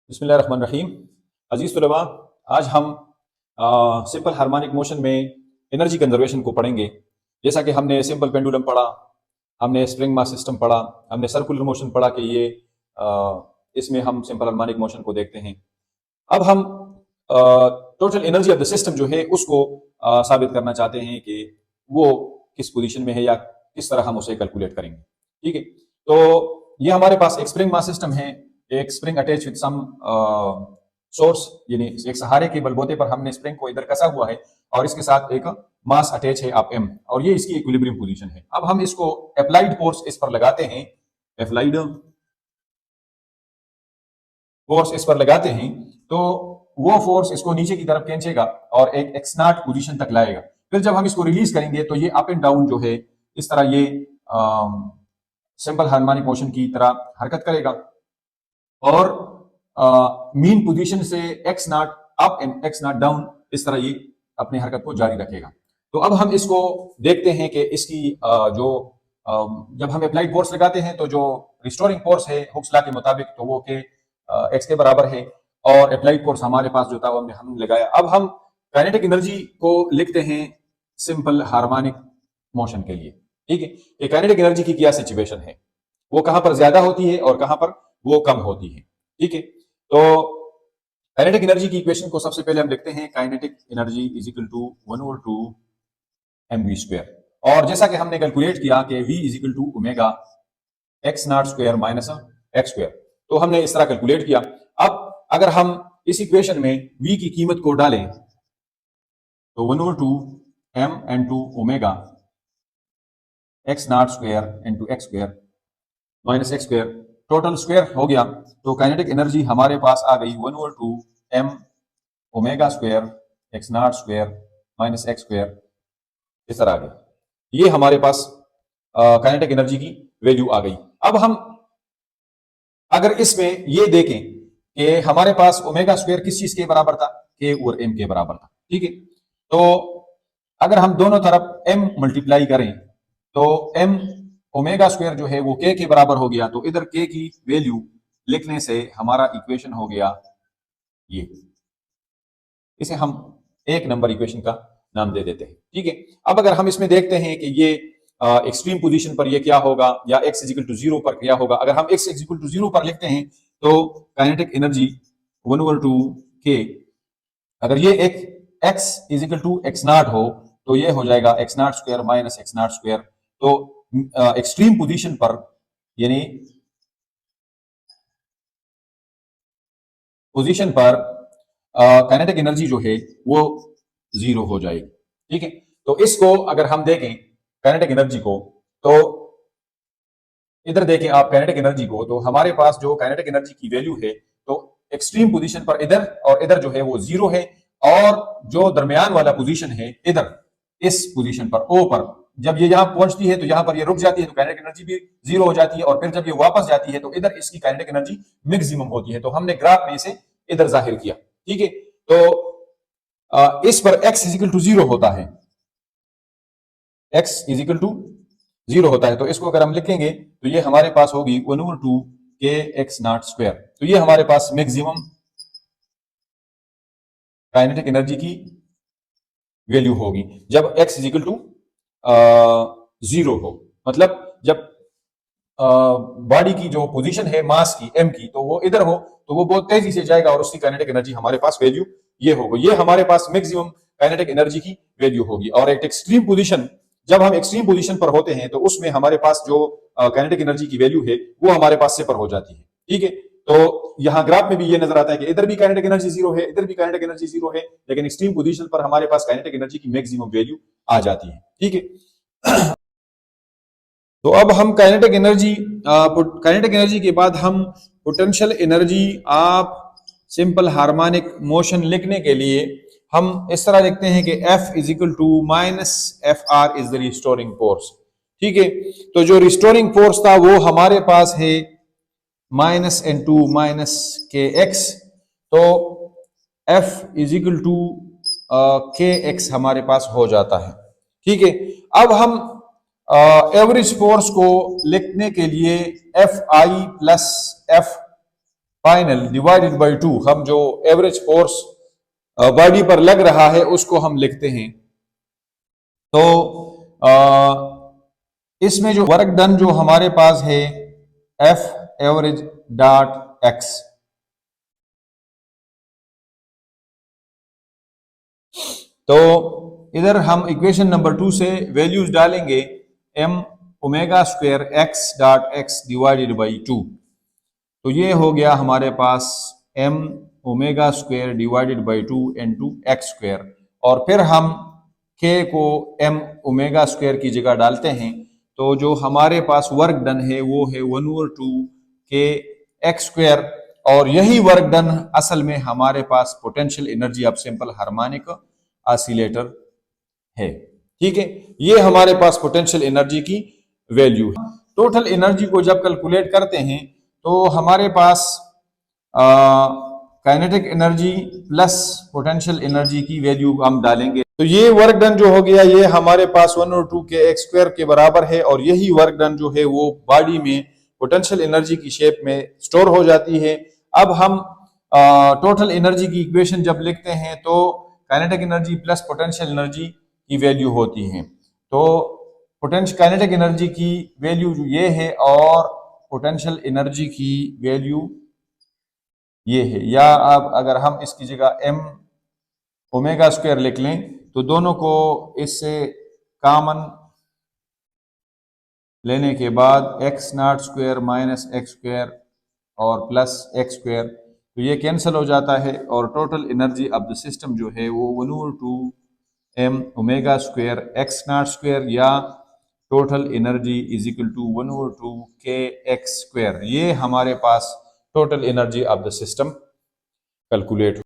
बिस्मिल्लाहिर्रहमानिर्रहीम। अजीज तलबा, आज हम सिंपल हार्मोनिक मोशन में एनर्जी कंजर्वेशन को पढ़ेंगे। जैसा कि हमने सिंपल पेंडुलम पढ़ा, हमने स्प्रिंग मास सिस्टम पढ़ा, हमने सर्कुलर मोशन पढ़ा कि ये इसमें हम सिंपल हार्मोनिक मोशन को देखते हैं। अब हम total energy of the system जो है उसको साबित करना चाहते हैं कि वो किस पोजीशन में है या किस तरह हम उसे कैलकुलेट करेंगे। ठीक है, तो ये हमारे पास एक स्प्रिंग मास सिस्टम है, एक spring attach with some source, यानी एक सहारे के बलबूते पर हमने स्प्रिंग को इधर कसा हुआ है और इसके साथ एक मास अटैच है आप एम, और ये इसकी इक्विलिब्रियम पोजीशन है। अब हम इसको अप्लाइड फोर्स इस पर लगाते हैं, अप्लाइड फोर्स इस पर लगाते हैं तो वो फोर्स इसको नीचे की तरफ खींचेगा और एक एक्स नॉट पोजीशन तक लाएगा। फिर जब हम इसको रिलीज करेंगे तो ये अप एंड डाउन जो है इस तरह ये सिंपल हार्मोनिक मोशन की तरह हरकत करेगा और मीन पोजीशन से x not up and x not down इस तरह ये अपनी हरकत को जारी रखेगा। तो अब हम इसको देखते हैं कि इसकी जब हम अप्लाइड फोर्स लगाते हैं तो जो रिस्टोरिंग फोर्स है हुक्स लॉ के मुताबिक तो वो के एक्स के बराबर है, और अप्लाइड फोर्स हमारे पास जो था वो हमने लगाया। अब हम काइनेटिक एनर्जी को लिखते हैं सिंपल हार्मोनिक मोशन के लिए। ठीक है, ये काइनेटिक एनर्जी की क्या सिचुएशन है, वो कहां पर ज्यादा होती है और कहां पर वो कम होती है। ठीक है, तो काइनेटिक एनर्जी की इक्वेशन को सबसे पहले हम लिखते हैं, kinetic energy is equal to 1/2 mv square, और जैसा कि हमने कैलकुलेट किया कि v is equal to omega x naught square minus x square, तो हमने इस तरह कैलकुलेट किया। अब अगर हम इस इक्वेशन में v की कीमत को डालें तो 1/2 m into omega x naught square into x square minus x square, total square हो गया। तो काइनेटिक एनर्जी हमारे पास आ गई 1/2 m omega square X naught square minus x square, इस तरह आ गई। ये हमारे पास काइनेटिक एनर्जी की वैल्यू आ गई। अब हम अगर इसमें ये देखें कि हमारे पास ओमेगा स्क्वायर किस चीज के बराबर था, के और एम के बराबर था। ठीक है, तो अगर हम दोनों तरफ m मल्टीप्लाई करें तो m ओमेगा स्क्वायर जो है वो k के बराबर हो गया, तो इधर k की वैल्यू लिखने से हमारा इक्वेशन हो गया ये, इसे हम एक नंबर इक्वेशन का नाम दे देते हैं। ठीक है, अब अगर हम इसमें देखते हैं कि ये एक्सट्रीम पोजीशन पर ये क्या होगा या x इज इक्वल टू 0 पर क्या होगा। अगर हम x इज इक्वल टू 0 पर लिखते हैं तो काइनेटिक एनर्जी 1/2 k, अगर ये एक x is equal to x naught हो तो ये हो जाएगा x naught square minus x naught square. तो एक्सट्रीम पोजीशन पर यानी पोजीशन पर काइनेटिक एनर्जी जो है वो 0 हो जाएगी। ठीक है, तो इसको अगर हम देखें काइनेटिक एनर्जी को, तो इधर देखें आप काइनेटिक एनर्जी को, तो हमारे पास जो काइनेटिक एनर्जी की वैल्यू है तो एक्सट्रीम पोजीशन पर इधर और इधर जो है वो 0 है, और जो दरमियान वाला पोजीशन है इधर इस पोजीशन पर ओ पर, जब ये यहां पहुंचती है तो यहां पर ये रुक जाती है तो काइनेटिक एनर्जी भी 0 हो जाती है, और फिर जब ये वापस जाती है तो इधर इसकी काइनेटिक एनर्जी मैक्सिमम होती है। तो हमने ग्राफ में इसे इधर जाहिर किया। ठीक है, तो इस पर x इज इक्वल टू 0 होता है, x इज इक्वल टू 0 होता है, तो इसको अगर हम लिखेंगे तो ये हमारे पास होगी 1/2 k एक्स नॉट स्क्वायर। तो ये हमारे पास मैक्सिमम काइनेटिक एनर्जी की वैल्यू होगी जब x इज इक्वल टू 0 हो, मतलब जब बॉडी की जो पोजीशन है मास की m की, तो वो इधर हो तो वो बहुत तेजी से जाएगा और उसकी काइनेटिक एनर्जी हमारे पास वैल्यू ये होगी, ये हमारे पास मैक्सिमम काइनेटिक एनर्जी की वैल्यू होगी। और एक एक्सट्रीम पोजीशन, जब हम एक्सट्रीम पोजीशन पर होते हैं तो उसमें हमारे पास जो काइनेटिक एनर्जी की वैल्यू है वो हमारे पास सिफर हो जाती है। ठीक है, तो यहाँ ग्राफ में भी ये नजर आता है कि इधर भी काइनेटिक एनर्जी 0 है, इधर भी काइनेटिक एनर्जी 0 है, लेकिन एक्सट्रीम पोजीशन पर हमारे पास काइनेटिक एनर्जी की मैक्सिमम वैल्यू आ जाती है। ठीक है, तो अब हम काइनेटिक एनर्जी के बाद हम potential energy of simple harmonic motion लिखने के लिए हम इस तरह लिखते हैं कि F is equal to minus F R is the restoring force. ठीक है, तो जो रिस्टोरिंग फोर्स था वो हमारे पास है माइनस एन टू माइनस के एक्स, तो F इज इक्वल टू के एक्स हमारे पास हो जाता है। ठीक है, अब हम एवरेज फोर्स को लिखने के लिए F I plus F final divided by 2, हम जो एवरेज फोर्स बॉडी पर लग रहा है उसको हम लिखते हैं। तो इसमें जो वर्क डन जो हमारे पास है एफ एवरेज डॉट एक्स, तो इधर हम इक्वेशन नंबर 2 से वैल्यूज डालेंगे M omega square X dot X divided by 2। तो ये हो गया हमारे पास M omega square divided by 2 into X square, और फिर हम के को एम ओमेगा स्क्वायर की जगह डालते हैं। तो जो हमारे पास वर्क डन है वो है 1/2 के एक्स स्क्वायर, और यही वर्क डन असल में हमारे पास potential energy of simple harmonic oscillator है। ठीक है, ये हमारे पास पोटेंशियल एनर्जी की वैल्यू है। टोटल एनर्जी को जब कैलकुलेट करते हैं तो हमारे पास kinetic energy plus potential energy की वैल्यू हम डालेंगे। तो ये वर्क डन जो हो गया ये हमारे पास 1/2 के एक्स स्क्वायर के बराबर है, और यही वर्क डन जो है वो बॉडी में पोटेंशियल एनर्जी की शेप में स्टोर हो जाती है। अब हम टोटल एनर्जी की इक्वेशन जब लिखते हैं तो kinetic energy plus potential energy की वैल्यू होती है। तो पोटेंशियल काइनेटिक एनर्जी की वैल्यू ये है और पोटेंशियल एनर्जी की वैल्यू ये है, या अब अगर हम इसकी जगह एम ओमेगा स्क्वायर लिख लें तो दोनों को इससे कॉमन लेने के बाद X naught square minus x square और प्लस एक्स स्क्वायर, तो ये कैंसिल हो जाता है, और total energy of the system जो है वो 1/2 M omega square X naught square, या total energy is equal to 1/2 K X square. ये हमारे पास total energy of the system calculate